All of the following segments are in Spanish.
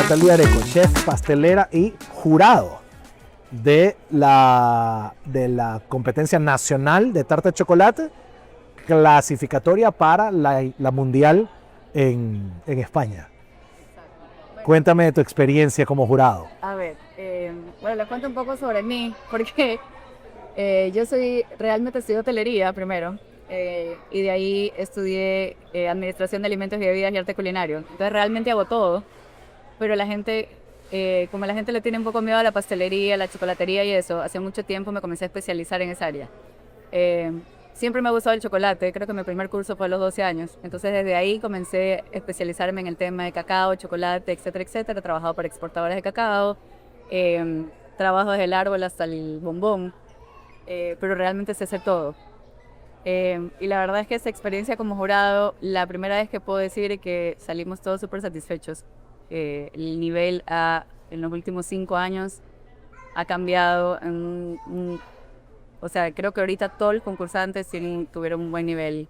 Natalia Areco, chef, pastelera y jurado de la competencia nacional de tarta de chocolate, clasificatoria para la mundial en España. Cuéntame de tu experiencia como jurado. A ver, bueno, les cuento un poco sobre mí, porque yo realmente estudié hotelería primero, y de ahí estudié administración de alimentos y bebidas y arte culinario. Entonces realmente hago todo, pero la gente, como la gente le tiene un poco miedo a la pastelería, a la chocolatería y eso, hace mucho tiempo me comencé a especializar en esa área. Siempre me ha gustado el chocolate, creo que mi primer curso fue a los 12 años, entonces desde ahí comencé a especializarme en el tema de cacao, chocolate, etcétera, etcétera. He trabajado para exportadoras de cacao, trabajo desde el árbol hasta el bombón, pero realmente sé hacer todo. Y la verdad es que esa experiencia como jurado, la primera vez que puedo decir que salimos todos súper satisfechos. El nivel en los últimos 5 años ha cambiado o sea, creo que ahorita todos los concursantes tuvieron un buen nivel.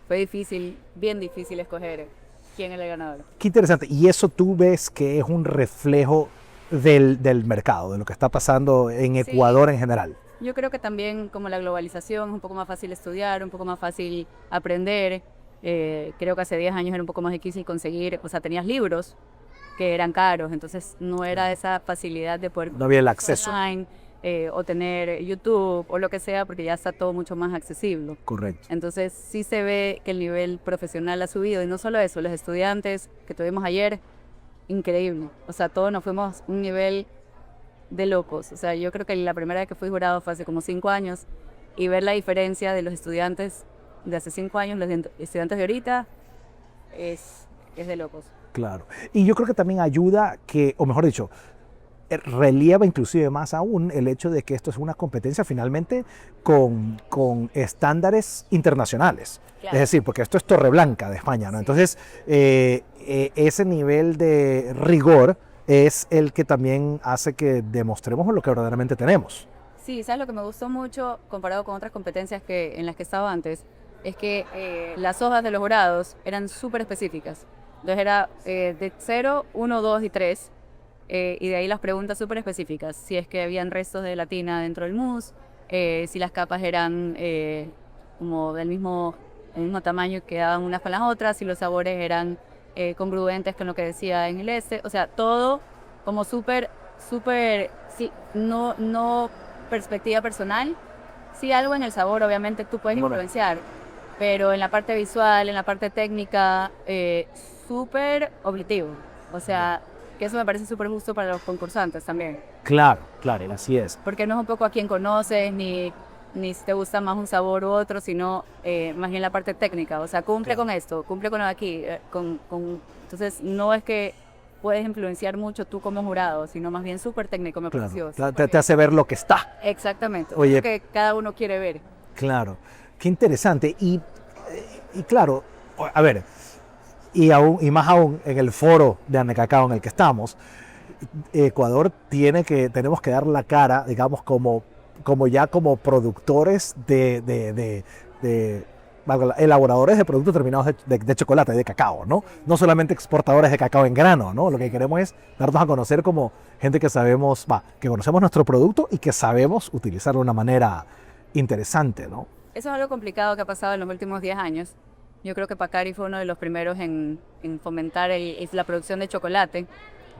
Fue difícil, bien difícil escoger quién era el ganador. Qué interesante. Y eso tú ves que es un reflejo del mercado, de lo que está pasando en Ecuador en general. Yo creo que también como la globalización es un poco más fácil estudiar, un poco más fácil aprender. Creo que hace 10 años era un poco más difícil conseguir, o sea, tenías libros que eran caros, entonces no era esa facilidad de poder... No había el acceso. Online, o tener YouTube o lo que sea, porque ya está todo mucho más accesible. Correcto. Entonces sí se ve que el nivel profesional ha subido, y no solo eso, los estudiantes que tuvimos ayer, increíble. O sea, todos nos fuimos a un nivel de locos. O sea, yo creo que la primera vez que fui jurado fue hace como 5 años, y ver la diferencia de los estudiantes de hace 5 años, los estudiantes de ahorita, es de locos. Claro. Y yo creo que también ayuda que, o mejor dicho, relieva inclusive más aún el hecho de que esto es una competencia finalmente con estándares internacionales. Claro. Es decir, porque esto es Torreblanca de España, ¿no? Sí. Entonces, ese nivel de rigor es el que también hace que demostremos lo que verdaderamente tenemos. Sí, ¿sabes lo que me gustó mucho comparado con otras competencias en las que estaba antes? Es que las hojas de los jurados eran súper específicas. Entonces era de 0, 1, 2 y 3. Y de ahí las preguntas súper específicas, si es que habían restos de gelatina dentro del mousse, si las capas eran como del mismo tamaño que daban unas con las otras, si los sabores eran congruentes con lo que decía en el o sea, todo como súper, sí, no perspectiva personal, sí algo en el sabor obviamente tú puedes influenciar, pero en la parte visual, en la parte técnica, súper objetivo, o sea... que eso me parece súper justo para los concursantes también. Claro, así es. Porque no es un poco a quién conoces, ni si te gusta más un sabor u otro, sino más bien la parte técnica. O sea, cumple con esto, cumple con lo de aquí. Entonces, no es que puedes influenciar mucho tú como jurado, sino más bien súper técnico, me pareció. Te hace ver lo que está. Exactamente, Oye, lo que cada uno quiere ver. Claro, qué interesante. Y claro, a ver... Y más aún en el foro de Anecacao en el que estamos, Ecuador tenemos que dar la cara, digamos, como productores elaboradores de productos terminados de chocolate, de cacao, ¿no? No solamente exportadores de cacao en grano, ¿no? Lo que queremos es darnos a conocer como gente que que conocemos nuestro producto y que sabemos utilizarlo de una manera interesante, ¿no? Eso es algo complicado que ha pasado en los últimos 10 años. Yo creo que Pacari fue uno de los primeros en fomentar la producción de chocolate,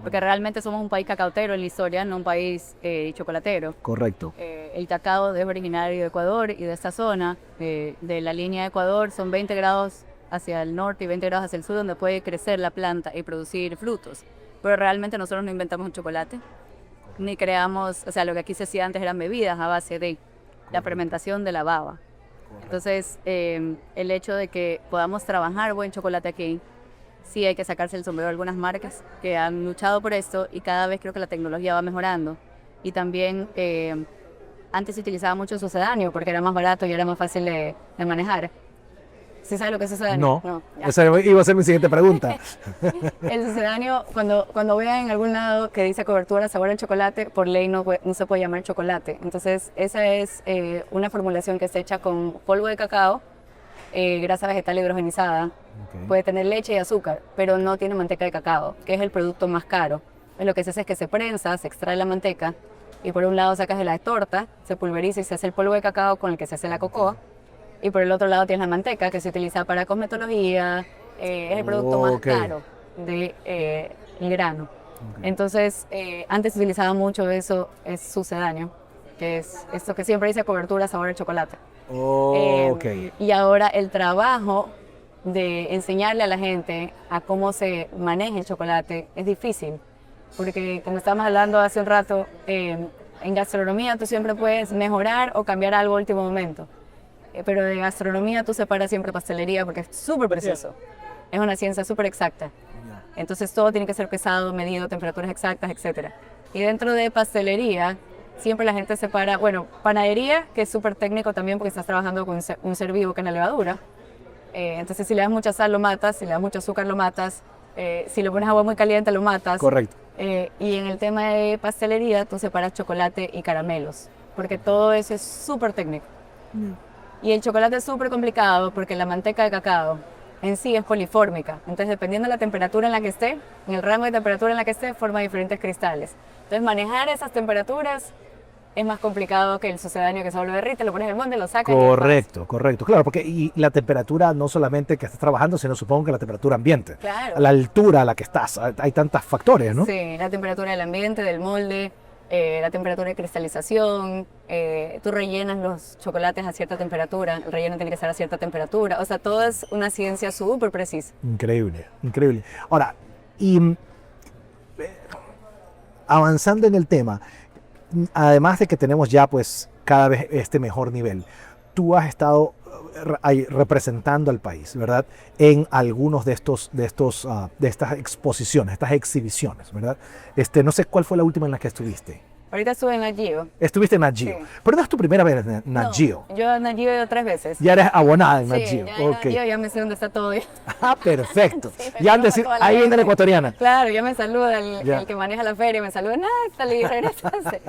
porque realmente somos un país cacautero en la historia, no un país chocolatero. Correcto. El cacao es originario de Ecuador y de esta zona, de la línea de Ecuador, son 20 grados hacia el norte y 20 grados hacia el sur, donde puede crecer la planta y producir frutos. Pero realmente nosotros no inventamos un chocolate, ni creamos, o sea, lo que aquí se hacía antes eran bebidas a base de la fermentación de la baba. Entonces, el hecho de que podamos trabajar buen chocolate aquí, sí hay que sacarse el sombrero a algunas marcas que han luchado por esto, y cada vez creo que la tecnología va mejorando. Y también, antes se utilizaba mucho sucedáneo porque era más barato y era más fácil de manejar. ¿Sí sabes lo que es sucedáneo? No, esa iba a ser mi siguiente pregunta. El sucedáneo, cuando vean en algún lado que dice cobertura sabor al chocolate, por ley no se puede llamar chocolate. Entonces, esa es una formulación que está hecha con polvo de cacao, grasa vegetal hidrogenizada, Ok. puede tener leche y azúcar, pero no tiene manteca de cacao, que es el producto más caro. Pues lo que se hace es que se prensa, se extrae la manteca y por un lado sacas de la torta, se pulveriza y se hace el polvo de cacao con el que se hace la cocoa. Y por el otro lado tienes la manteca que se utiliza para cosmetología, es el producto más Ok. caro del grano. Ok. Entonces, antes se utilizaba mucho eso, es sucedáneo, que es esto que siempre dice cobertura, sabor a chocolate. Ok. Y ahora el trabajo de enseñarle a la gente a cómo se maneja el chocolate es difícil, porque como estábamos hablando hace un rato, en gastronomía tú siempre puedes mejorar o cambiar algo a último momento. Pero de gastronomía tú separas siempre pastelería porque es súper preciso. Es una ciencia súper exacta. Entonces todo tiene que ser pesado, medido, temperaturas exactas, etc. Y dentro de pastelería, siempre la gente separa, bueno, panadería, que es súper técnico también porque estás trabajando con un ser vivo que es la levadura. Entonces si le das mucha sal lo matas, si le das mucho azúcar lo matas, si le pones agua muy caliente lo matas. Correcto. Y en el tema de pastelería tú separas chocolate y caramelos, porque todo eso es súper técnico. Y el chocolate es súper complicado porque la manteca de cacao en sí es polifórmica. Entonces, dependiendo de la temperatura en la que esté, en el rango de temperatura en la que esté, forma diferentes cristales. Entonces, manejar esas temperaturas es más complicado que el sucedáneo que solo derrite, lo pones en el molde, lo sacas. Correcto, correcto. Claro, porque y la temperatura no solamente que estás trabajando, sino supongo que la temperatura ambiente. Claro. A la altura a la que estás. Hay tantos factores, ¿no? Sí, la temperatura del ambiente, del molde, la temperatura de cristalización, tú rellenas los chocolates a cierta temperatura, el relleno tiene que ser a cierta temperatura, o sea, todo es una ciencia súper precisa. Increíble, increíble. Ahora, y avanzando en el tema, además de que tenemos ya pues cada vez este mejor nivel, tú has estado ahí representando al país, ¿verdad? En algunos de estas exposiciones, estas exhibiciones, ¿verdad? No sé cuál fue la última en la que estuviste. Ahorita estuve en Nat Geo. Estuviste en Nat Geo. Sí. Pero no es tu primera vez en Nat Geo. Yo a Nat Geo he ido 3 veces. Ya eres abonada en Nat Sí, Geo. ya en Nat Ok. Geo ya me sé dónde está todo. Ah, perfecto. Sí, me Ya han conozco decir, toda la ahí viene la gente. ecuatoriana. Claro, ya me saluda Ya. el que maneja la feria, me saluda, Natalie, y regresaste.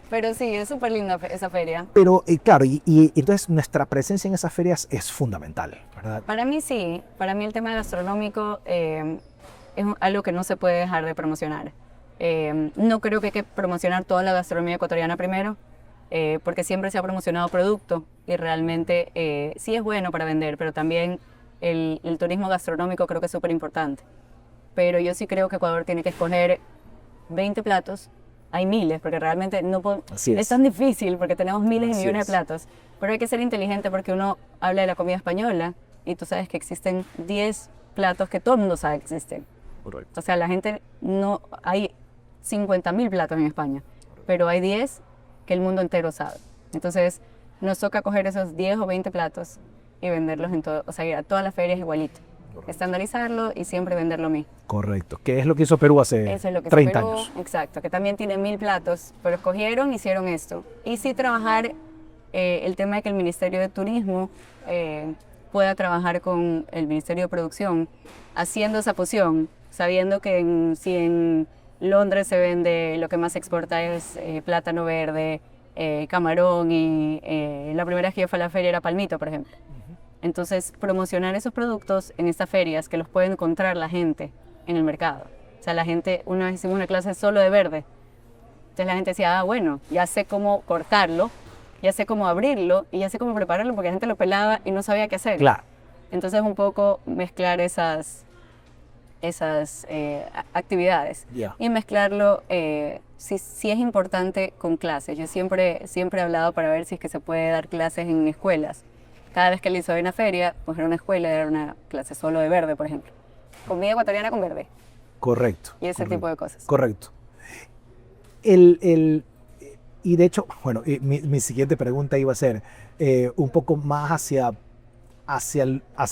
Pero sí, es súper linda esa feria. Pero claro, y entonces nuestra presencia en esas ferias es fundamental, ¿verdad? Para mí sí, para mí el tema gastronómico es algo que no se puede dejar de promocionar. No creo que hay que promocionar toda la gastronomía ecuatoriana primero, porque siempre se ha promocionado producto y realmente sí es bueno para vender, pero también el turismo gastronómico creo que es súper importante. Pero yo sí creo que Ecuador tiene que escoger 20 platos. Hay miles, porque realmente no Así es. es tan difícil porque tenemos miles y Así millones es. de platos. Pero hay que ser inteligente porque uno habla de la comida española y tú sabes que existen 10 platos que todo el mundo sabe que existen. Correcto. O sea, la gente no... Hay 50.000 platos en España, pero hay 10 que el mundo entero sabe. Entonces, nos toca coger esos 10 o 20 platos y venderlos en todo, o sea, ir a todas las ferias igualito. Estandarizarlo y siempre venderlo mismo. Correcto. ¿Qué es lo que hizo Perú hace Eso es lo que se 30 pegó, años? exacto, que también tiene 1000 platos, pero escogieron, hicieron esto. Y sí trabajar el tema de que el Ministerio de Turismo pueda trabajar con el Ministerio de Producción, haciendo esa fusión, sabiendo que si en Londres se vende, lo que más se exporta es plátano verde, camarón y la primera vez que yo fui a la feria era palmito, por ejemplo. Entonces, promocionar esos productos en estas ferias que los puede encontrar la gente en el mercado. O sea, la gente, una vez hicimos una clase solo de verde. Entonces la gente decía, ah, bueno, ya sé cómo cortarlo, ya sé cómo abrirlo y ya sé cómo prepararlo porque la gente lo pelaba y no sabía qué hacer. Claro. Entonces, un poco mezclar esas actividades Ya. y mezclarlo, si es importante, con clases. Yo siempre he hablado para ver si es que se puede dar clases en escuelas. Cada vez que le hizo en una feria, pues era una escuela, era una clase solo de verde, por ejemplo. Comida ecuatoriana con verde Correcto. y ese tipo de cosas. Correcto. Y de hecho, bueno, mi siguiente pregunta iba a ser un poco más hacia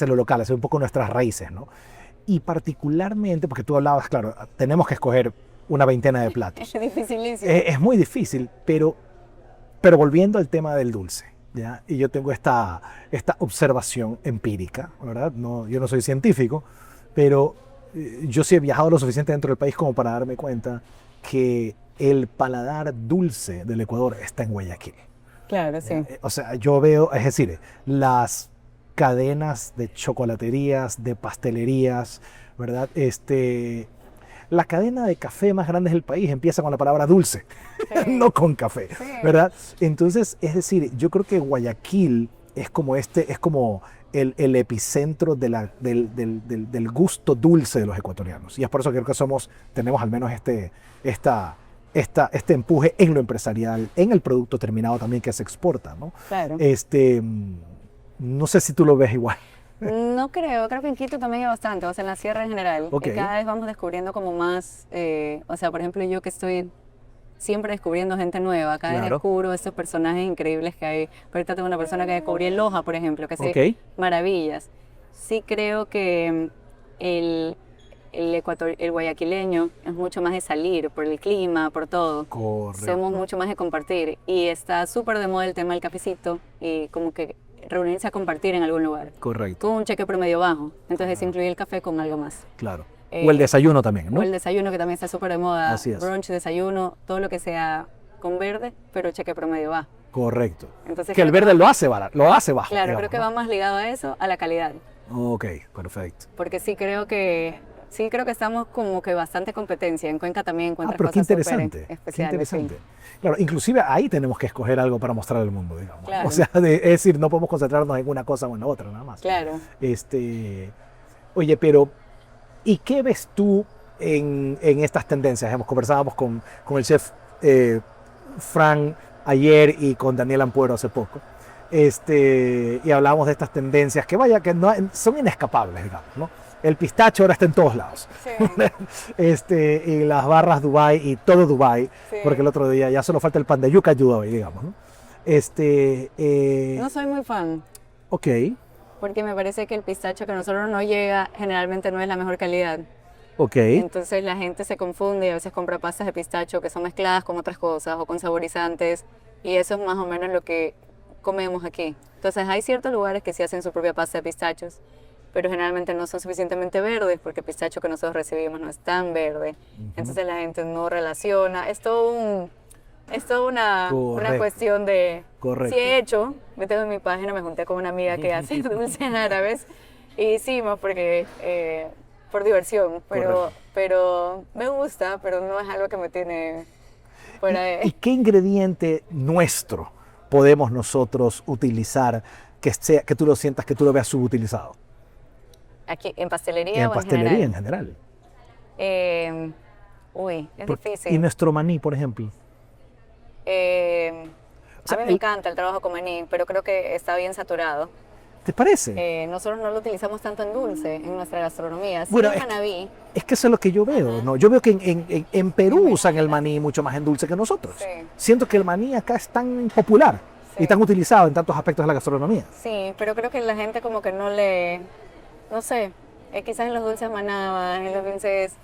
lo local, hacia un poco nuestras raíces, ¿no? Y particularmente, porque tú hablabas, claro, tenemos que escoger una veintena de platos. Es dificilísimo. Es muy difícil, pero volviendo al tema del dulce, ¿ya? Y yo tengo esta observación empírica, ¿verdad? No, yo no soy científico, pero yo sí he viajado lo suficiente dentro del país como para darme cuenta que el paladar dulce del Ecuador está en Guayaquil. Claro, sí. O sea, yo veo, es decir, las cadenas de chocolaterías, de pastelerías, ¿verdad? La cadena de café más grande del país empieza con la palabra dulce, Sí. no con café, Sí. ¿verdad? Entonces, es decir, yo creo que Guayaquil es como el epicentro del gusto dulce de los ecuatorianos. Y es por eso que creo que tenemos al menos este empuje en lo empresarial, en el producto terminado también que se exporta, ¿no? Claro. No sé si tú lo ves igual. No creo que en Quito también hay bastante, o sea, en la sierra en general. Ok. Y cada vez vamos descubriendo como más, o sea, por ejemplo, yo que estoy siempre descubriendo gente nueva, cada vez Claro. descubro estos personajes increíbles que hay. Ahorita tengo una persona que descubrí en Loja, por ejemplo, que hace Ok. maravillas. Sí creo que el guayaquileño es mucho más de salir, por el clima, por todo. Correcto. Somos mucho más de compartir y está súper de moda el tema del cafecito y como que reunirse a compartir en algún lugar Correcto, con un cheque promedio bajo. Entonces incluye el café con algo más. claro. Eh, O el desayuno también, ¿no? O el desayuno que también está súper de moda. Así es. Brunch, desayuno, todo lo que sea con verde, pero cheque promedio bajo. Correcto. Entonces Que el creo verde lo hace barato, lo hace bajo. Claro, digamos, creo que ¿no? va más ligado a eso, a la calidad. Ok, perfecto. Porque sí creo que estamos como que bastante competencia. En Cuenca también encuentras Pero qué cosas súper interesante, qué especiales. sí. interesante. Claro, inclusive ahí tenemos que escoger algo para mostrar al mundo, digamos. Claro. O sea, es decir, no podemos concentrarnos en una cosa o en la otra, nada más. Claro. Oye, pero ¿y qué ves tú en estas tendencias? Conversábamos con el chef Fran ayer y con Daniel Ampuero hace poco. Y hablábamos de estas tendencias que vaya, que no, son inescapables, digamos, ¿no? El pistacho ahora está en todos lados. Sí. Y las barras Dubai y todo Dubai, Sí. porque el otro día ya solo falta el pan de yuca Dubai, digamos, ¿no? No soy muy fan, Ok, porque me parece que el pistacho que a nosotros nos llega generalmente no es la mejor calidad. ok, Entonces la gente se confunde y a veces compra pastas de pistacho que son mezcladas con otras cosas o con saborizantes y eso es más o menos lo que comemos aquí. Entonces hay ciertos lugares que sí hacen su propia pasta de pistachos, pero generalmente no son suficientemente verdes porque el pistacho que nosotros recibimos no es tan verde. Entonces la gente no relaciona. Es toda una Correcto. cuestión de... Correcto. Sí he hecho, me tengo en mi página, me junté con una amiga que hace dulces árabes y hicimos porque... por diversión, Correcto. pero me gusta, pero no es algo que me tiene fuera ¿Y de... qué ingrediente nuestro podemos nosotros utilizar que tú lo sientas, que tú lo veas subutilizado? Aquí, ¿en pastelería En o pastelería en en general. general? Es difícil. Y nuestro maní, por ejemplo. O sea, A mí me encanta el trabajo con maní, pero creo que está bien saturado. ¿Te parece? Nosotros no lo utilizamos tanto en dulce en nuestra gastronomía. Sí, Bueno, el manabí. Es que eso es lo que yo veo, ¿no? Yo veo que en Perú me usan el encanta. maní mucho más en dulce que nosotros. Sí. Siento que el maní acá es tan popular Sí. y tan utilizado en tantos aspectos de la gastronomía. Sí, pero creo que la gente como que no sé, quizás en los dulces manaba, en los dulces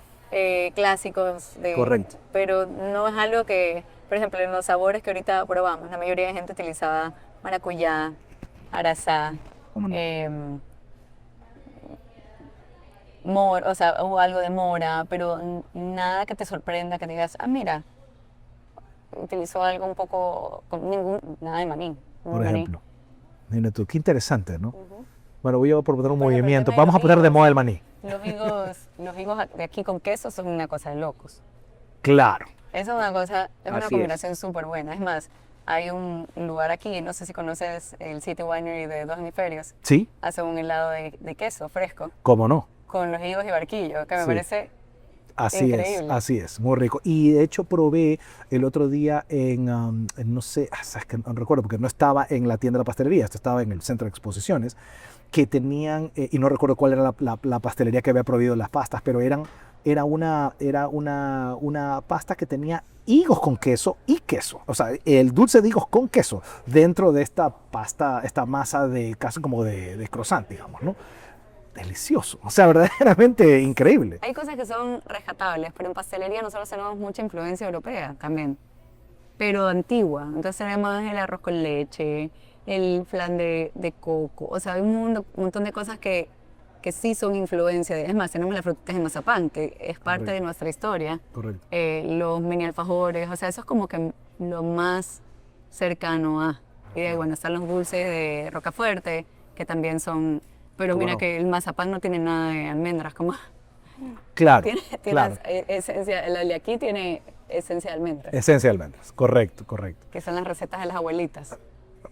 clásicos, Correcto. pero no es algo que, por ejemplo, en los sabores que ahorita probamos, la mayoría de gente utilizaba maracuyá, arazá, ¿Cómo no? o sea, o algo de mora, pero nada que te sorprenda, que digas, ah, mira, utilizó algo un poco, nada de maní. Por ejemplo. Mira tú, qué interesante, ¿no? Ujú. Bueno, voy a proponer un Por ejemplo, el movimiento. tema de Vamos a los poner de higos. moda el maní. Los higos de aquí con queso son una cosa de locos. Claro. Esa es una cosa, es una Así es. combinación súper buena. Es más, hay un lugar aquí, no sé si conoces el City Winery de Dos Hemisferios, Sí, hace un helado de queso fresco cómo no. con los higos y barquillo, que me Sí. parece Increíble. Increíble. Así es, muy rico. Y de hecho probé el otro día no sé, es que no recuerdo porque no estaba en la tienda de la pastelería, esto estaba en el centro de exposiciones, que tenían, y no recuerdo cuál era la pastelería que había prohibido las pastas, pero era una pasta que tenía higos con queso y queso. O sea, el dulce de higos con queso dentro de esta pasta, esta masa de casi como de croissant, digamos, ¿no? Delicioso, o sea, verdaderamente increíble. Hay cosas que son rescatables, pero en pastelería nosotros tenemos mucha influencia europea también, pero antigua. Entonces tenemos el arroz con leche, el flan de coco, o sea, hay un montón de cosas que sí son influencia. Es más, tenemos las frutas de mazapán, que es parte Correcto. de nuestra historia. Correcto. Los mini alfajores, o sea, eso es como que lo más cercano a. Y de ahí, bueno, están los dulces de Rocafuerte, que también son... Pero ¿Cómo mira no? que el mazapán no tiene nada de almendras, como Claro, tiene claro. esencia, el de aquí tiene esencia de almendras, Esencialmente, correcto, correcto. que son las recetas de las abuelitas,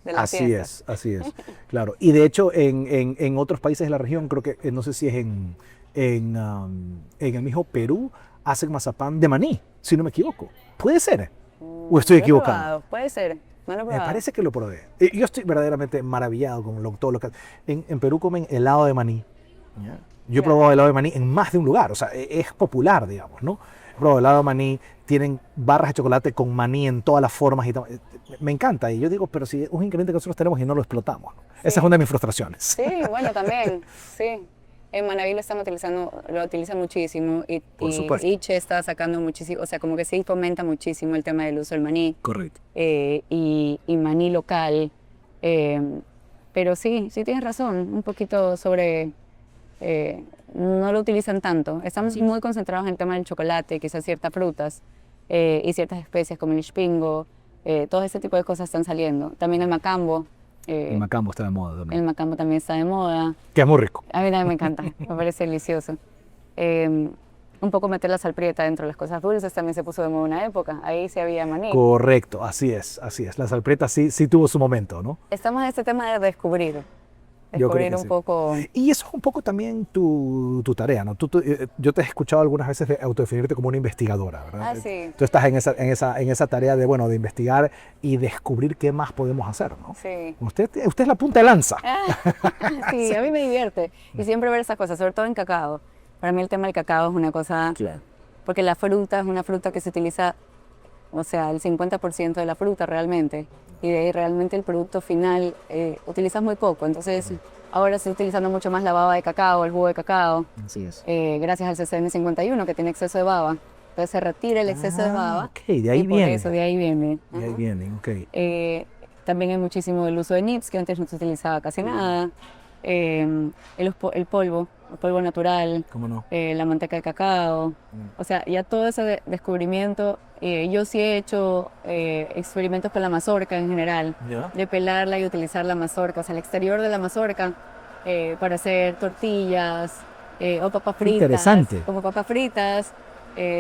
de las Así fiestas. así es, claro. Y de hecho, en otros países de la región, creo que, no sé si es en el mismo Perú, hacen mazapán de maní, si no me equivoco. Puede ser, o estoy Lo he equivocado. probado, puede ser, no lo he Me probado. parece que lo probé. Yo estoy verdaderamente maravillado con todo lo que... En Perú comen helado de maní. ¿Ya? Yo he Ya. probado helado de maní en más de un lugar, o sea, es popular, digamos, ¿no? He probado helado de maní, tienen barras de chocolate con maní en todas las formas y tal. Me encanta, y yo digo, pero si es un ingrediente que nosotros tenemos y no lo explotamos, ¿no? Esa es una de mis frustraciones. Sí, bueno, también, sí. En Manaví lo están utilizando, lo utilizan muchísimo Por supuesto. Iche está sacando muchísimo, o sea, como que sí fomenta muchísimo el tema del uso del maní Correcto. y maní local. Pero sí, sí tienes razón, un poquito sobre, no lo utilizan tanto. Estamos muy concentrados en el tema del chocolate, quizás ciertas frutas y ciertas especies como el espingo, todo ese tipo de cosas están saliendo. También el macambo. El macambo está de moda también. El macambo también está de moda. Que es muy rico. A mí también me encanta, me parece delicioso. Un poco meter la salprieta dentro de las cosas dulces también se puso de moda una época. Ahí sí había maní. Correcto, así es, así es. La salprieta sí tuvo su momento, ¿no? Estamos en este tema de descubrir. Yo creo Descubrir que un sí. poco. Y eso es un poco también tu tarea, ¿no? Yo te he escuchado algunas veces de autodefinirte como una investigadora, ¿verdad? Ah, sí. Tú estás en esa tarea de, bueno, de investigar y descubrir qué más podemos hacer, ¿no? Sí. Usted es la punta de lanza. Sí, a mí me divierte. Y siempre ver esas cosas, sobre todo en cacao. Para mí el tema del cacao es una cosa. Claro. Porque la fruta es una fruta que se utiliza, o sea, el 50% de la fruta realmente. Y de ahí realmente el producto final utilizas muy poco. Entonces, ahora se está utilizando mucho más la baba de cacao, el jugo de cacao. Así es. Gracias al CCN 51 que tiene exceso de baba. Entonces se retira el exceso de baba. Ok, de ahí y por viene. eso, de ahí viene. De ahí Ajá. vienen, ok. También hay muchísimo el uso de nips, que antes no se utilizaba casi nada. El polvo natural, ¿Cómo no? la manteca de cacao. O sea, ya todo ese descubrimiento. Yo sí he hecho experimentos con la mazorca en general, ¿Ya? de pelarla y utilizar la mazorca, o sea, el exterior de la mazorca para hacer tortillas o papas fritas. Interesante. Como papas fritas,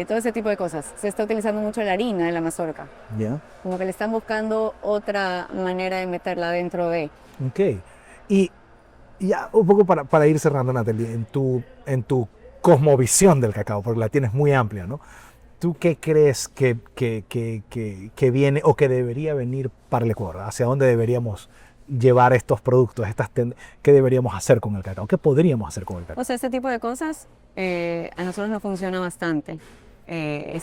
todo ese tipo de cosas. Se está utilizando mucho la harina de la mazorca, ¿Ya? como que le están buscando otra manera de meterla dentro de. Ok. Y ya un poco para ir cerrando, Natalie, en tu cosmovisión del cacao, porque la tienes muy amplia, ¿no? ¿Tú qué crees que viene o que debería venir para el Ecuador? ¿Hacia dónde deberíamos llevar estos productos? ¿Qué deberíamos hacer con el cacao? ¿Qué podríamos hacer con el cacao? O sea, ese tipo de cosas a nosotros nos funciona bastante. Que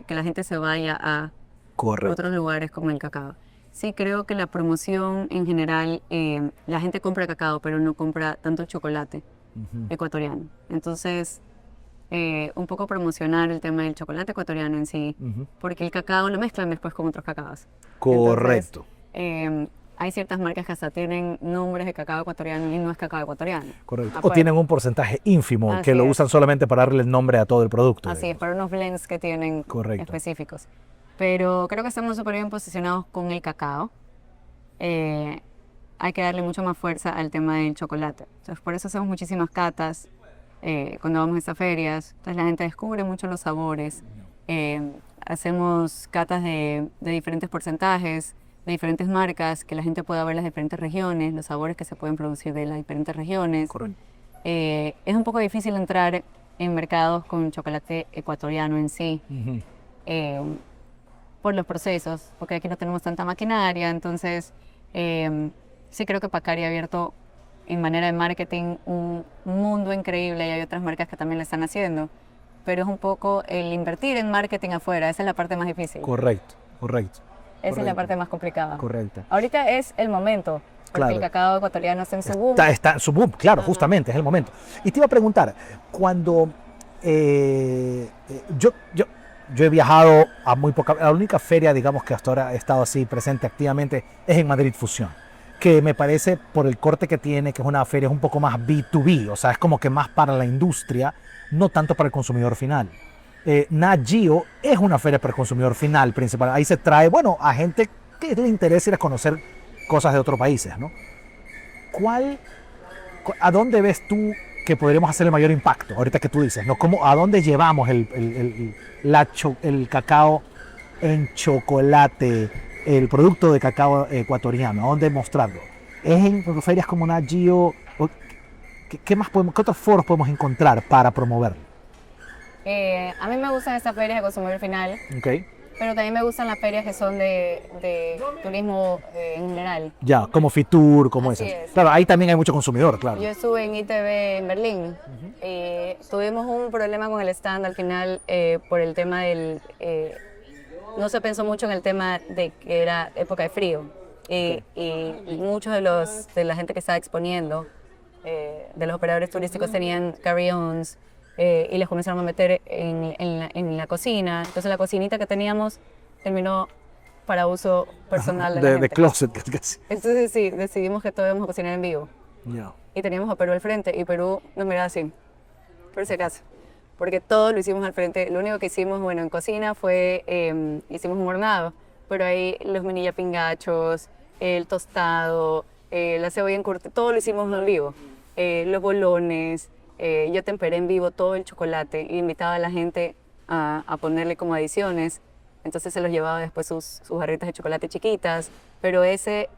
la gente se vaya a otros lugares como el cacao. Sí, creo que la promoción en general, la gente compra cacao, pero no compra tanto chocolate ecuatoriano. Entonces, un poco promocionar el tema del chocolate ecuatoriano en sí, porque el cacao lo mezclan después con otros cacaos. Correcto. Entonces, hay ciertas marcas que hasta tienen nombres de cacao ecuatoriano y no es cacao ecuatoriano. Correcto. O Afuera. tienen un porcentaje ínfimo Así que lo es. usan solamente para darle el nombre a todo el producto. Así es, para unos blends que tienen Correcto. específicos. Pero creo que estamos súper bien posicionados con el cacao. Hay que darle mucho más fuerza al tema del chocolate. Entonces, por eso hacemos muchísimas catas cuando vamos a estas ferias. Entonces, la gente descubre mucho los sabores. Hacemos catas de diferentes porcentajes, de diferentes marcas, que la gente pueda ver las diferentes regiones, los sabores que se pueden producir de las diferentes regiones. Correcto. Es un poco difícil entrar en mercados con chocolate ecuatoriano en sí. Por los procesos, porque aquí no tenemos tanta maquinaria, entonces sí creo que Pacari ha abierto en manera de marketing un mundo increíble y hay otras marcas que también lo están haciendo, pero es un poco el invertir en marketing afuera, esa es la parte más difícil. Correcto. Esa es la parte más complicada. Correcto. Ahorita es el momento, porque Claro. el cacao ecuatoriano está en su boom. Está en su boom, claro, justamente, es el momento. Y te iba a preguntar, cuando yo he viajado a muy poca, la única feria, digamos, que hasta ahora he estado así presente activamente es en Madrid Fusión, que me parece, por el corte que tiene, que es una feria un poco más B2B, o sea, es como que más para la industria, no tanto para el consumidor final. Nat Geo es una feria para el consumidor final principal. Ahí se trae, bueno, a gente que le interesa ir a conocer cosas de otros países, ¿no? ¿A dónde ves tú que podremos hacer el mayor impacto? Ahorita que tú dices, ¿no? ¿A dónde llevamos el cacao en chocolate, el producto de cacao ecuatoriano? ¿A dónde mostrarlo? ¿Es en ferias como Nat Geo? ¿Qué otros foros podemos encontrar para promoverlo? A mí me gustan estas ferias de consumidor final, Okay. pero también me gustan las ferias que son de turismo en general. Ya, como Fitur, como Así esas. es. Claro, ahí también hay mucho consumidor, claro. Yo estuve en ITV en Berlín y tuvimos un problema con el stand al final por el tema del... no se pensó mucho en el tema de que era época de frío y muchos de la gente que estaba exponiendo, de los operadores turísticos, tenían carry-ons y les comenzaron a meter en la cocina. Entonces la cocinita que teníamos terminó para uso personal de la gente. De closet, casi. Entonces sí, decidimos que todos íbamos a cocinar en vivo. Ya. Y teníamos a Perú al frente y Perú nos miraba así, por si acaso. Porque todo lo hicimos al frente. Lo único que hicimos, bueno, en cocina fue, hicimos un hornado, pero ahí los mini yapingachos, el tostado, la cebolla encurtida, todo lo hicimos en vivo. Los bolones, yo temperé en vivo todo el chocolate y invitaba a la gente a ponerle como adiciones. Entonces se los llevaba después sus barritas de chocolate chiquitas, pero ese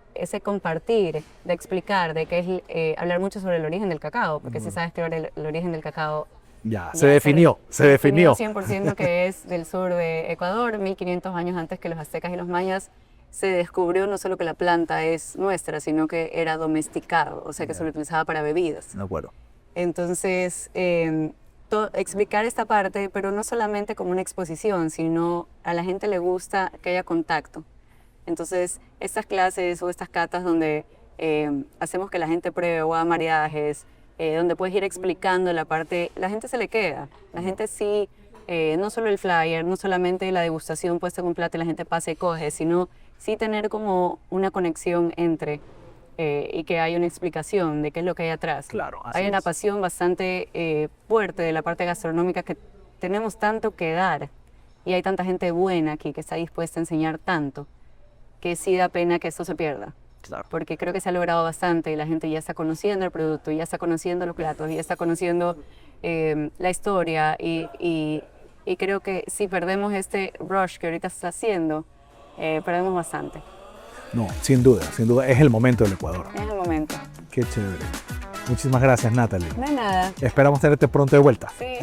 compartir, de explicar, de que es hablar mucho sobre el origen del cacao, porque si sabes que el origen del cacao Ya, se definió. 100% que es del sur de Ecuador, 1500 años antes que los aztecas y los mayas. Se descubrió no solo que la planta es nuestra, sino que era domesticado, o sea que se lo utilizaba para bebidas. De acuerdo. Entonces, explicar esta parte, pero no solamente como una exposición, sino a la gente le gusta que haya contacto. Entonces, estas clases o estas catas donde hacemos que la gente pruebe o haga maridajes, donde puedes ir explicando la parte, la gente se le queda. La gente sí, no solo el flyer, no solamente la degustación puesta en un plato y la gente pasa y coge, sino sí tener como una conexión entre y que haya una explicación de qué es lo que hay atrás. Claro, así Hay una es. pasión bastante fuerte de la parte gastronómica, que tenemos tanto que dar y hay tanta gente buena aquí que está dispuesta a enseñar tanto, que sí da pena que esto se pierda. Claro. Porque creo que se ha logrado bastante y la gente ya está conociendo el producto, ya está conociendo los platos, ya está conociendo la historia y creo que si perdemos este rush que ahorita se está haciendo, perdemos bastante. No, sin duda, es el momento del Ecuador. Es el momento. Qué chévere. Muchísimas gracias, Natalie. No hay nada. Esperamos tenerte pronto de vuelta. Sí.